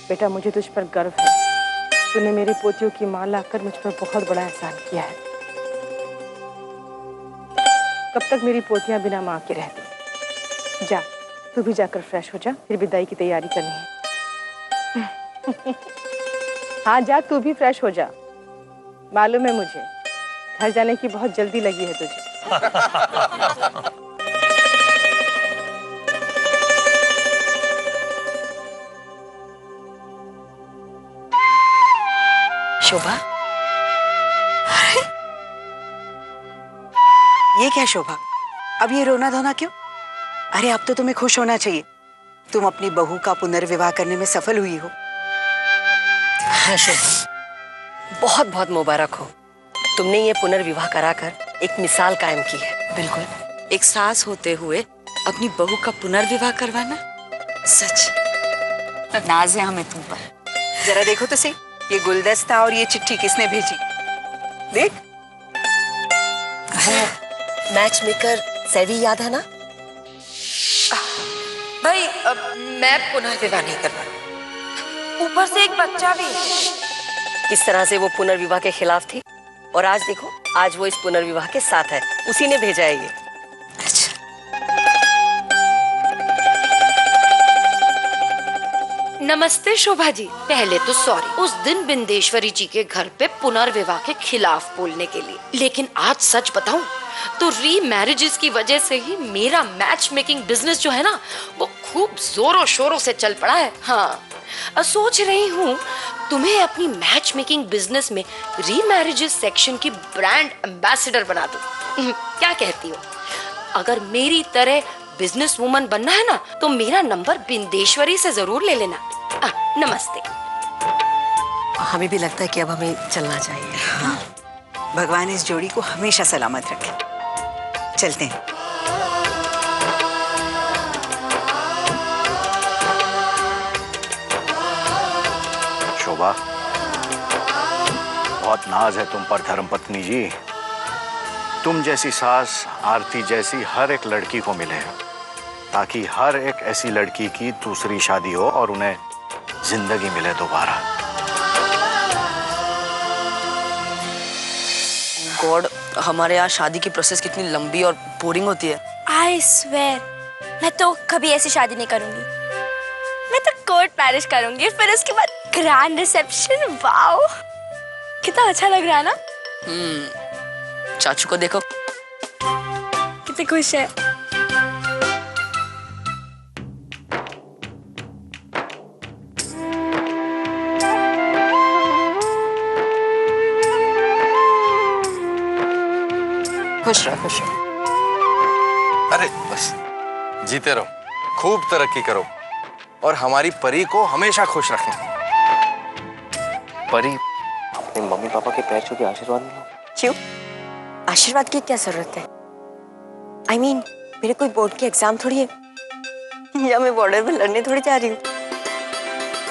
बेटा मुझे तुझ पर गर्व है। तूने मेरी पोतियों की मां लाकर मुझ पर बहुत बड़ा एहसान किया है। कब तक मेरी पोतियां बिना मां के रहती? जा, तू भी जाकर फ्रेश हो जा, फिर विदाई की तैयारी करनी है। हाँ जा, तू भी फ्रेश हो जा। मालूम है मुझे, घर जाने की बहुत जल्दी लगी है तुझे। शोभा, ये क्या शोभा, अब ये रोना धोना क्यों? अरे अब तो तुम्हें खुश होना चाहिए, तुम अपनी बहू का पुनर्विवाह करने में सफल हुई हो। हाँ शोभा, बहुत बहुत मुबारक हो। तुमने ये पुनर्विवाह कराकर एक मिसाल कायम की है। बिल्कुल, एक सास होते हुए अपनी बहू का पुनर्विवाह करवाना, सच नाज है हमें तुम पर। जरा देखो तो सही, ये गुलदस्ता और ये चिट्ठी किसने भेजी? देख। मैच मेकर सेवी याद है ना? भाई मैं पुनर्विवाह नहीं कर पाऊँ, ऊपर से एक बच्चा भी। इस तरह से वो पुनर्विवाह के खिलाफ थी और आज देखो, आज वो इस पुनर्विवाह के साथ है। उसी ने भेजा है ये। अच्छा, नमस्ते शोभा जी। पहले तो सॉरी उस दिन बिंदेश्वरी जी के घर पे पुनर्विवाह के खिलाफ बोलने के लिए, लेकिन आज सच बताऊं तो री मैरिजेस की वजह से ही मेरा मैच मेकिंग बिजनेस जो है ना, वो खूब जोरों शोरों से चल पड़ा है। हाँ, सोच रही हूँ तुम्हें अपनी मैच मेकिंग बिजनेस में री मैरिजेस सेक्शन की ब्रांड एम्बेसडर बना दूं। क्या कहती हो? अगर मेरी तरह बिजनेस वुमन बनना है ना, तो मेरा नंबर बिंदेश्वरी से जरूर ले लेना। नमस्ते। हमें भी लगता है कि अब हमें चलना चाहिए। हाँ, भगवान इस जोड़ी को हमेशा सलामत रखे। चलते हैं। शोभा, बहुत नाज है तुम पर धर्मपत्नी जी। तुम जैसी सास आरती जैसी हर एक लड़की को मिले, ताकि हर एक ऐसी लड़की की दूसरी शादी हो और उन्हें जिंदगी मिले दोबारा। गॉड, हमारे यहाँ शादी की प्रोसेस कितनी लंबी और बोरिंग होती है। I swear, मैं तो कभी ऐसी शादी नहीं करूंगी। मैं तो कोर्ट मैरिज करूंगी, फिर उसके बाद ग्रैंड रिसेप्शन। वाओ, कितना अच्छा लग रहा है ना। चाचू को देखो, कितने खुश है। खुश रहो, खुश रहो। अरे बस जीते रहो, खूब तरक्की करो और हमारी परी को हमेशा खुश रखें। परी, अपने मम्मी पापा के पैर छू के आशीर्वाद लो। क्यों? आशीर्वाद की क्या जरूरत है? I mean, मेरे कोई बोर्ड की एग्जाम थोड़ी है या मैं बॉर्डर में लड़ने थोड़ी जा रही हूँ।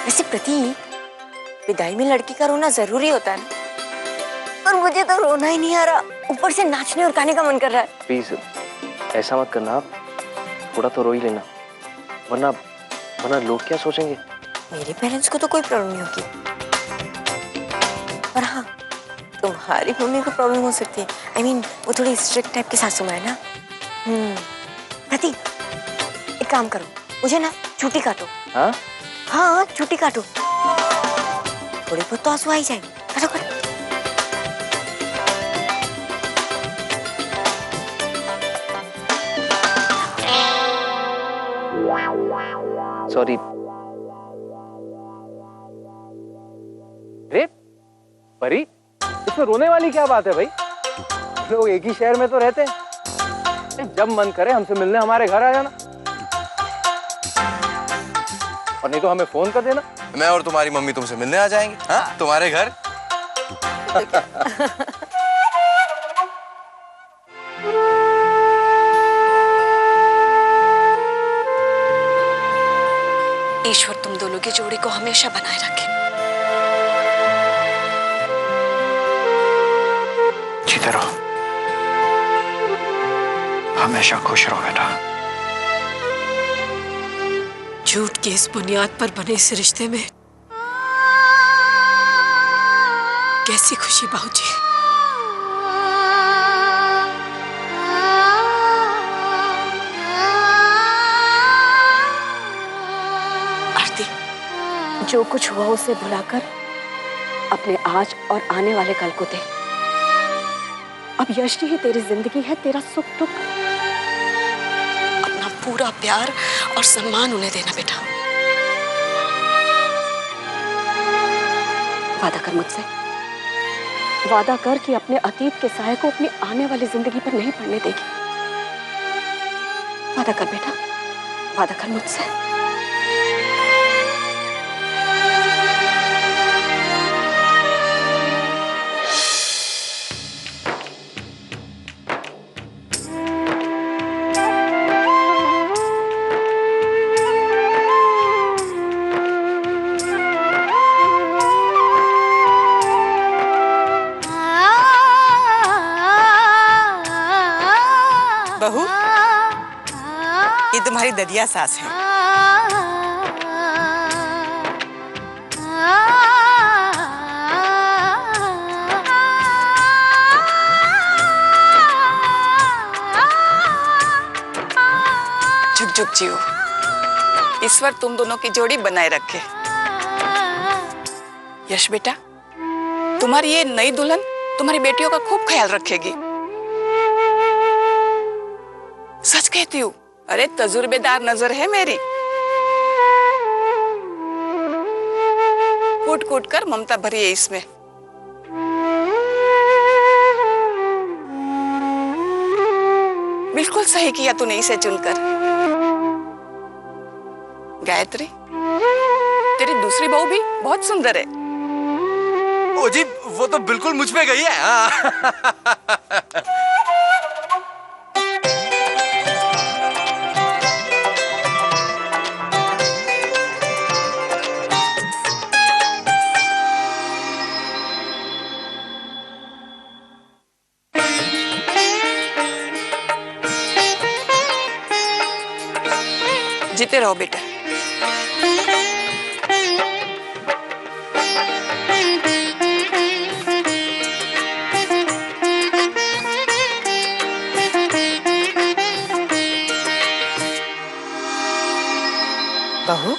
वैसे प्रतीक, विदाई में लड़की का रोना जरूरी होता है ना, और मुझे तो रोना ही नहीं आ रहा, ऊपर से नाचने और गाने का मन कर रहा है। प्लीज ऐसा मत करना, थोड़ा तो रो ही लेना, वरना वरना लोग क्या सोचेंगे। मेरे पेरेंट्स को तो कोई प्रॉब्लम नहीं होगी, पर हाँ, तुम्हारी मम्मी को प्रॉब्लम हो सकती है। I mean, वो थोड़ी स्ट्रिक्ट टाइप की सासू माँ है ना। प्रतीक, एक काम करो, मुझे ना छुट्टी काटो। हाँ हाँ, छुट्टी काटो, थोड़ी बहुत तो आंसू आ ही जाएंगे। काटो काटो। सॉरी। अरे परी, इसमें रोने वाली क्या बात है भाई? लोग एक ही शहर में तो रहते हैं। जब मन करे हमसे मिलने हमारे घर आ जाना, और नहीं तो हमें फोन कर देना। मैं और तुम्हारी मम्मी तुमसे मिलने आ जाएंगे। हाँ, तुम्हारे घर। ईश्वर तुम दोनों की जोड़ी को हमेशा बनाए रखे। जीते रहो, हमेशा खुश रहो बेटा। झूठ की इस बुनियाद पर बने इस रिश्ते में कैसी खुशी बाबूजी। आरती, जो कुछ हुआ उसे भुलाकर अपने आज और आने वाले कल को दे। अब यश्वी ही तेरी जिंदगी है, तेरा सुख दुख। अपना पूरा प्यार और सम्मान उन्हें देना बेटा। वादा कर मुझसे, वादा कर कि अपने अतीत के साये को अपनी आने वाली जिंदगी पर नहीं पड़ने देगी। वादा कर बेटा, वादा कर मुझसे। बहू, ये तुम्हारी ददिया सास है। झुक झुक जियो, ईश्वर तुम दोनों की जोड़ी बनाए रखे। यश बेटा, तुम्हारी ये नई दुल्हन तुम्हारी बेटियों का खूब ख्याल रखेगी। सच कहती हूँ, अरे तजुर्बेदार नजर है मेरी। कूट कूट कर ममता भरी है इसमें। बिल्कुल सही किया तूने इसे चुनकर। गायत्री, तेरी दूसरी बहू भी बहुत सुंदर है। ओ जी, वो तो बिल्कुल मुझ पे गई है। जीते रहो बेटा। बहू,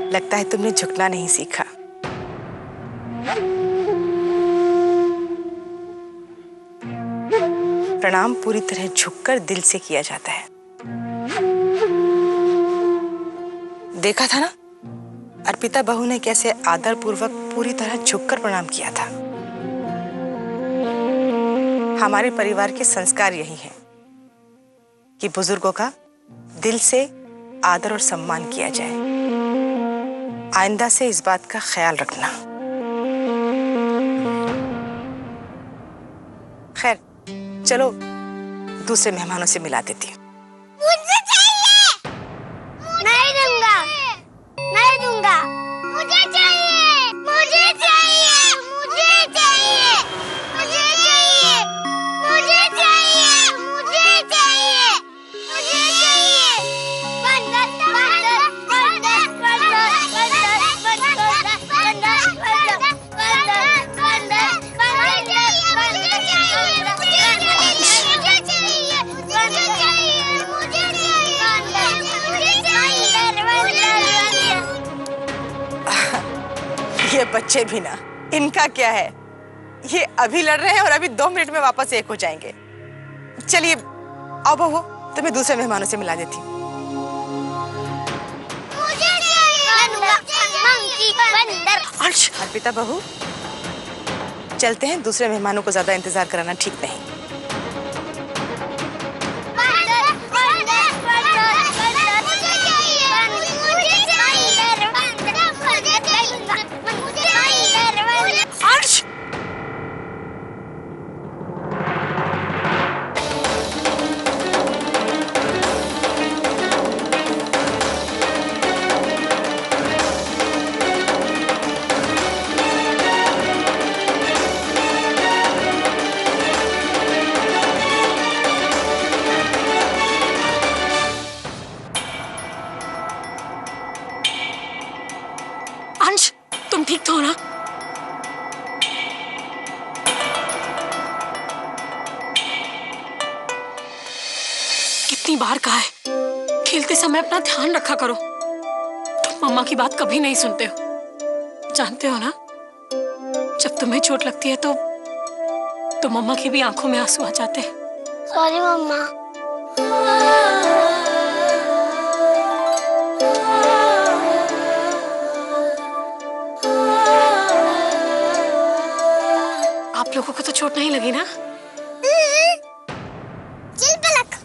लगता है तुमने झुकना नहीं सीखा। प्रणाम पूरी तरह झुककर दिल से किया जाता है। देखा था ना अर्पिता बहू ने कैसे आदर पूर्वक पूरी तरह झुककर प्रणाम किया था। हमारे परिवार के संस्कार यही हैं कि बुजुर्गों का दिल से आदर और सम्मान किया जाए। आइंदा से इस बात का ख्याल रखना। खैर, चलो दूसरे मेहमानों से मिला देती हूँ। मुझे चाहिए। नहीं दूंगा, नहीं दूंगा। मुझे चाहिए, मुझे चाहिए, मुझे चाहिए, मुझे चाहिए, मुझे चाहिए, मुझे चाहिए, मुझे चाहिए। बंदर, बंदर, बंदर, बंदर, बंदर, बंदर, बंदर, बंदर, बंदर, बंदर, मुझे चाहिए, मुझे चाहिए, मुझे चाहिए, मुझे चाहिए, मुझे चाहिए। ये बच्चे भी ना, इनका क्या है, ये अभी लड़ रहे हैं और अभी 2 मिनट में वापस एक हो जाएंगे। चलिए आओ बहू, तुम्हें दूसरे मेहमानों से मिला देती हूँ। अर्पिता बहू, चलते हैं, दूसरे मेहमानों को ज्यादा इंतजार कराना ठीक नहीं। कितनी बार कहा है, खेलते समय अपना ध्यान रखा करो। तुम मम्मा की बात कभी नहीं सुनते हो, जानते हो ना? जब तुम्हें चोट लगती है तो मम्मा की भी आंखों में आंसू आ जाते हैं। सॉरी मम्मा। आप लोगों को तो चोट नहीं लगी ना? चल पलक।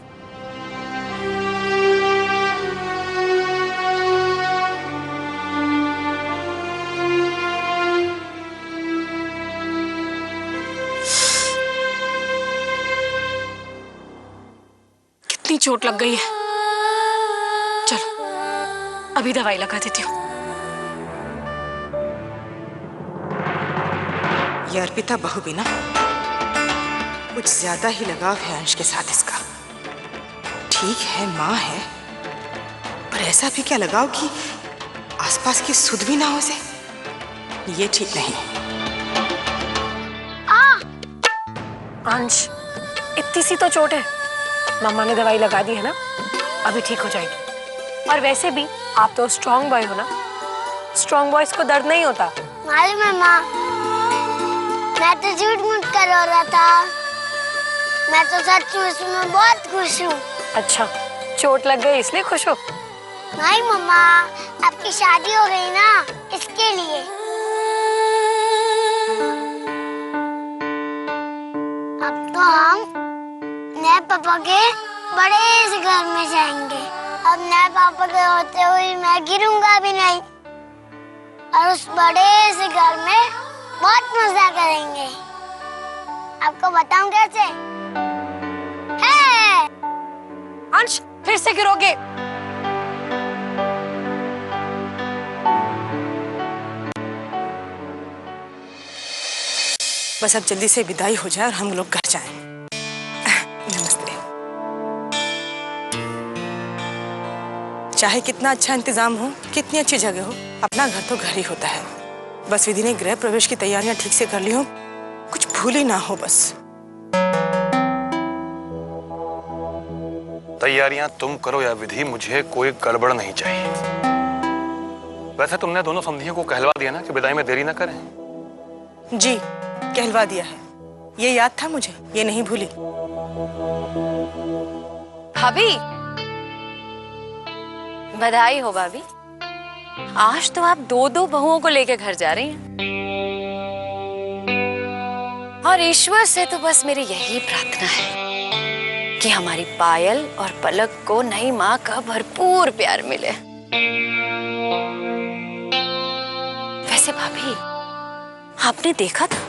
कितनी चोट लग गई है। चलो अभी दवाई लगा देती हूँ। ये अर्पिता बहू भी ना कुछ ज्यादा ही लगाव है अंश के साथ इसका। ठीक है माँ है, पर ऐसा भी क्या लगाव कि आसपास की सुध भी ना हो से। ये ठीक नहीं। अंश, इतनी सी तो चोट है, मम्मा ने दवाई लगा दी है ना, अभी ठीक हो जाएगी। और वैसे भी आप तो स्ट्रॉन्ग बॉय हो ना, स्ट्रॉन्ग बॉयज को दर्द नहीं होता। मालूम है माँ, मैं तो झूठ मूठ कर रो रहा था। मैं तो सच में इसमें बहुत खुश हूँ। अच्छा, चोट लग गई इसलिए खुश हो? नहीं मम्मा, आपकी शादी हो गई ना, इसके लिए। अब तो हम नए पापा के बड़े से घर में जाएंगे। अब नए पापा के होते हुए मैं गिरूंगा भी नहीं, और उस बड़े से घर में बहुत मजा करेंगे। आपको बताऊं कैसे? है। अंश, फिर से गिरोगे। बस अब जल्दी से विदाई हो जाए और हम लोग घर जाएं। नमस्ते। चाहे कितना अच्छा इंतजाम हो, कितनी अच्छी जगह हो, अपना घर तो घर ही होता है। बस विधि ने गृह प्रवेश की तैयारियां ठीक से कर ली हो, कुछ भूल ही ना हो बस। तैयारियां तुम करो या विधि, मुझे कोई गड़बड़ नहीं चाहिए। वैसे तुमने दोनों समधियों को कहलवा दिया ना कि विदाई में देरी ना करें? जी, कहलवा दिया है। ये याद था मुझे, ये नहीं भूली। भाभी, बधाई हो भाभी। आज तो आप दो दो बहुओं को लेकर घर जा रही हैं। और ईश्वर से तो बस मेरी यही प्रार्थना है कि हमारी पायल और पलक को नई माँ का भरपूर प्यार मिले। वैसे भाभी, आपने देखा था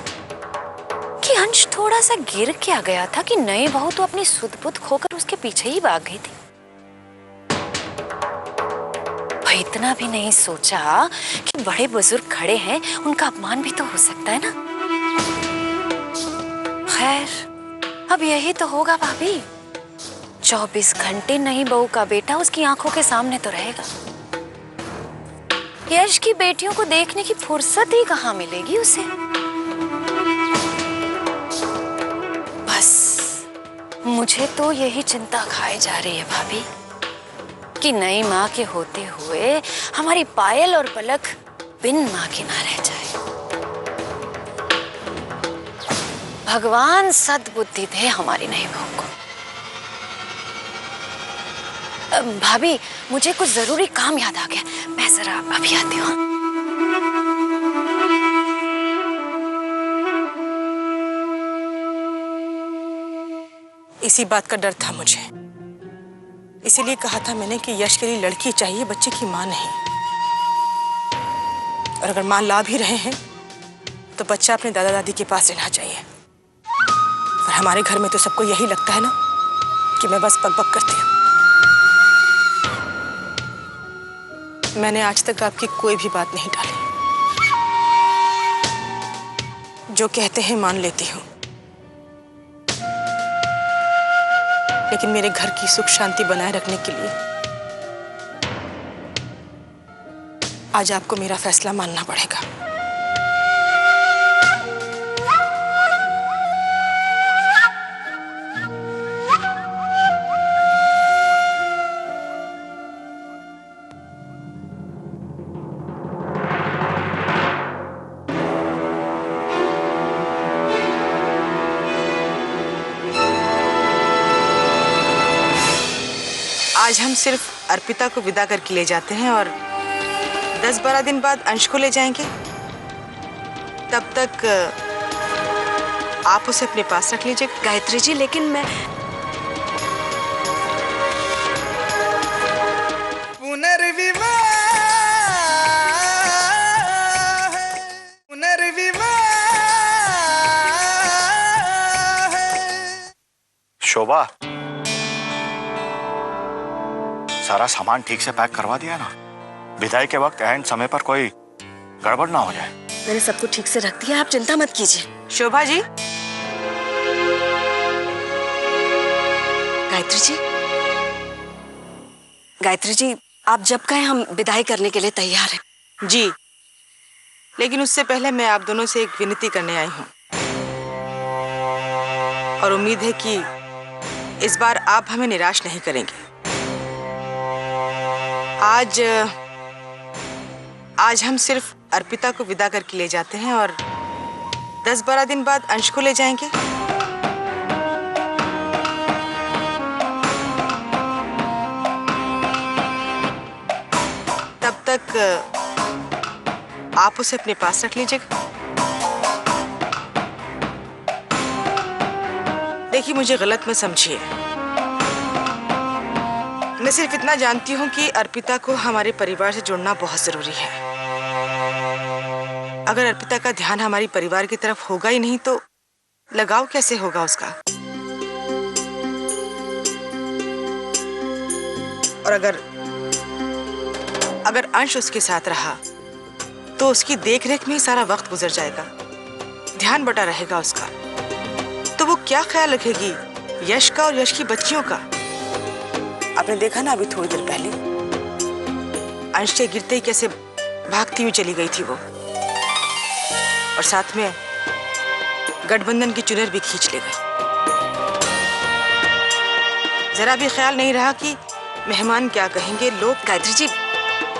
कि अंश थोड़ा सा गिर क्या गया था कि नई बहू तो अपनी सुध बुध खोकर उसके पीछे ही भाग गई थी। भाई इतना भी नहीं सोचा कि बड़े बुजुर्ग खड़े हैं, उनका अपमान भी तो हो सकता है ना। खैर, अब यही तो होगा भाभी। 24 घंटे नई बहू का बेटा उसकी आंखों के सामने तो रहेगा। यश की बेटियों को देखने की फुर्सत ही कहाँ मिलेगी उसे। बस मुझे तो यही चिंता खाई जा रही है भाभी कि नई माँ के होते हुए हमारी पायल और पलक बिन माँ के ना रह जाए। भगवान सद्बुद्धि दे हमारी नई बहू को। भाभी, मुझे कुछ जरूरी काम याद आ गया, मैं जरा अभी आती हूँ। इसी बात का डर था मुझे, इसीलिए कहा था मैंने कि यश के लिए लड़की चाहिए, बच्चे की मां नहीं। और अगर मां ला भी रहे हैं तो बच्चा अपने दादा दादी के पास रहना चाहिए। और हमारे घर में तो सबको यही लगता है ना कि मैं बस बकबक करती हूँ। मैंने आज तक आपकी कोई भी बात नहीं टाली, जो कहते हैं मान लेती हूँ। लेकिन मेरे घर की सुख शांति बनाए रखने के लिए आज आपको मेरा फैसला मानना पड़ेगा। आज हम सिर्फ अर्पिता को विदा करके ले जाते हैं और 10-12 दिन बाद अंश को ले जाएंगे। तब तक आप उसे अपने पास रख लीजिएगा। गायत्री जी, लेकिन मैं शोभा, सारा सामान ठीक से पैक करवा दिया ना? विदाई के वक्त एंड समय पर कोई गड़बड़ ना हो जाए। मैंने सब कुछ ठीक से रख दिया, आप चिंता मत कीजिए। शोभा जी। गायत्री जी, गायत्री जी, आप जब कहें हम विदाई करने के लिए तैयार हैं। जी, लेकिन उससे पहले मैं आप दोनों से एक विनती करने आई हूँ और उम्मीद है कि इस बार आप हमें निराश नहीं करेंगे। आज हम सिर्फ अर्पिता को विदा करके ले जाते हैं और 10-12 दिन बाद अंश को ले जाएंगे। तब तक आप उसे अपने पास रख लीजिएगा। देखिए, मुझे गलत मत समझिए। मैं सिर्फ इतना जानती हूँ कि अर्पिता को हमारे परिवार से जुड़ना बहुत जरूरी है। अगर अर्पिता का ध्यान हमारी परिवार की तरफ होगा ही नहीं तो लगाव कैसे होगा उसका? और अगर अंश उसके साथ रहा तो उसकी देखरेख में ही सारा वक्त गुजर जाएगा, ध्यान बटा रहेगा उसका। तो वो क्या ख्याल रखेगी यश का और यश की बच्चियों का? आपने देखा ना अभी थोड़ी देर पहले अंश के गिरते ही कैसे भागती हुई चली गई थी वो, और साथ में गठबंधन की चुनर भी खींच ले गई। जरा भी ख्याल नहीं रहा कि मेहमान क्या कहेंगे लोग। गायत्री जी,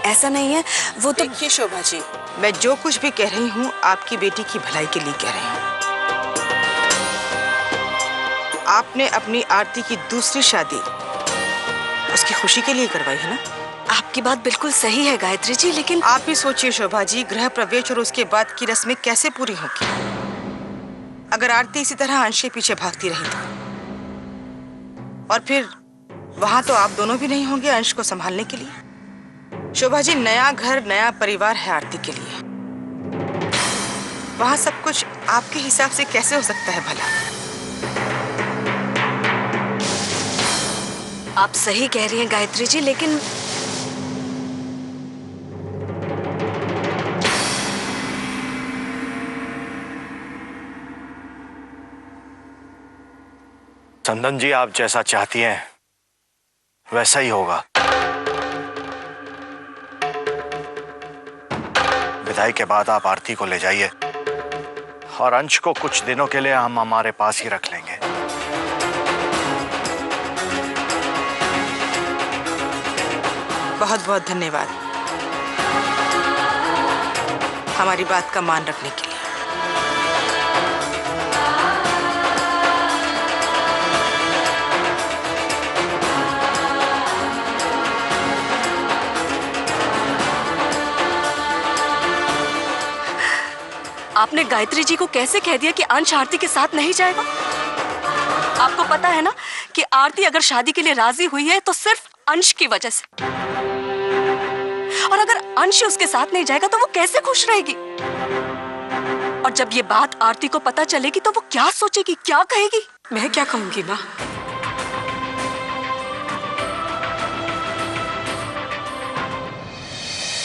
ऐसा नहीं है, वो तो। देखिए शोभा जी, मैं जो कुछ भी कह रही हूँ आपकी बेटी की भलाई के लिए कह रही हूँ। आपने अपनी आरती की दूसरी शादी उसकी खुशी के लिए करवाई है ना? आपकी बात बिल्कुल सही है गायत्री जी, लेकिन आप भी सोचिए शोभा जी, गृह प्रवेश और उसके बाद की रस्में कैसे पूरी होगी अगर आरती इसी तरह अंश के पीछे भागती रही तो। और फिर वहां तो आप दोनों भी नहीं होंगे अंश को संभालने के लिए। शोभा जी, नया घर नया परिवार है आरती के लिए, वहां सब कुछ आपके हिसाब से कैसे हो सकता है भला? आप सही कह रही हैं गायत्री जी, लेकिन चंदन जी, आप जैसा चाहती हैं वैसा ही होगा। विदाई के बाद आप आरती को ले जाइए और अंश को कुछ दिनों के लिए हम हमारे पास ही रख लेंगे। बहुत बहुत धन्यवाद हमारी बात का मान रखने के लिए। आपने गायत्री जी को कैसे कह दिया कि अंश आरती के साथ नहीं जाएगा? आपको पता है ना कि आरती अगर शादी के लिए राजी हुई है तो सिर्फ अंश की वजह से, और अगर अंश उसके साथ नहीं जाएगा तो वो कैसे खुश रहेगी? और जब ये बात आरती को पता चलेगी तो वो क्या सोचेगी, क्या कहेगी? मैं क्या कहूंगी माँ?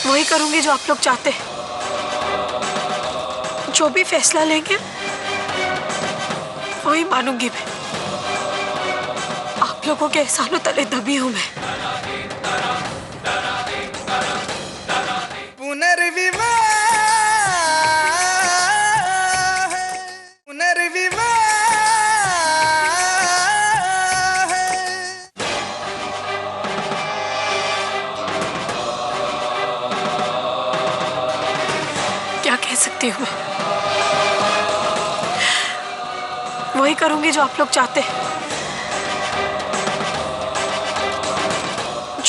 वही करूंगी जो आप लोग चाहते हैं। जो भी फैसला लेंगे वही मानूंगी मैं। आप लोगों के एहसानों तले दबी हूं मैं। क्या कह सकती हूँ मैं? वही करूंगी जो आप लोग चाहते हैं।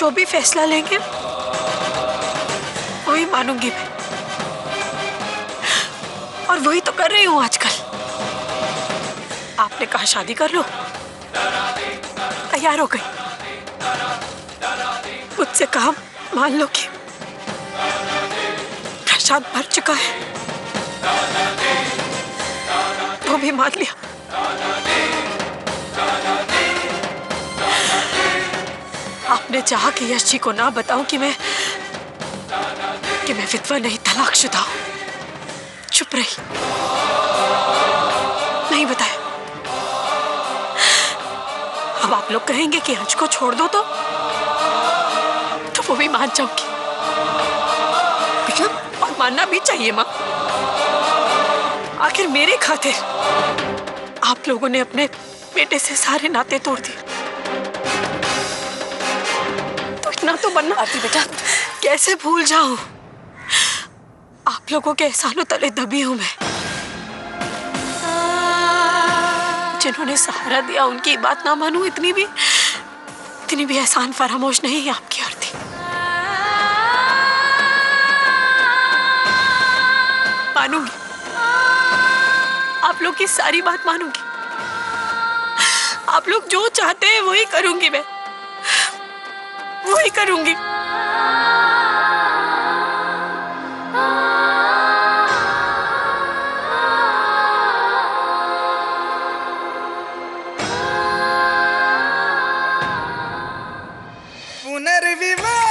जो भी फैसला लेंगे वही मानूंगी मैं, और वही तो कर रही हूँ आजकल। आपने कहा शादी कर लो, तैयार हो गई। मुझसे कहा मान लो कि प्रसाद मर चुका है, वो भी मान लिया। आपने चाहा कि यश जी को ना बताऊं कि मैं विधवा नहीं, तलाकशुदा हूं। चुप रही, नहीं बताया। अब आप लोग कहेंगे कि अंश को छोड़ दो तो वो भी मान जाऊंगी, और मानना भी चाहिए माँ। आखिर मेरे खातिर आप लोगों ने अपने बेटे से सारे नाते तोड़ दिए, तो इतना तो बनना। आरती बेटा, कैसे भूल जाऊं? आप लोगों के एहसानों तले दबी हूं मैं। जिन्होंने सहारा दिया उनकी बात ना मानूं, इतनी भी एहसान फरामोश नहीं है आपकी आरती। मानूंगी, आप लोग की सारी बात मानूंगी। आप लोग जो चाहते हैं वही करूंगी मैं, वही करूंगी। पुनर्विवाह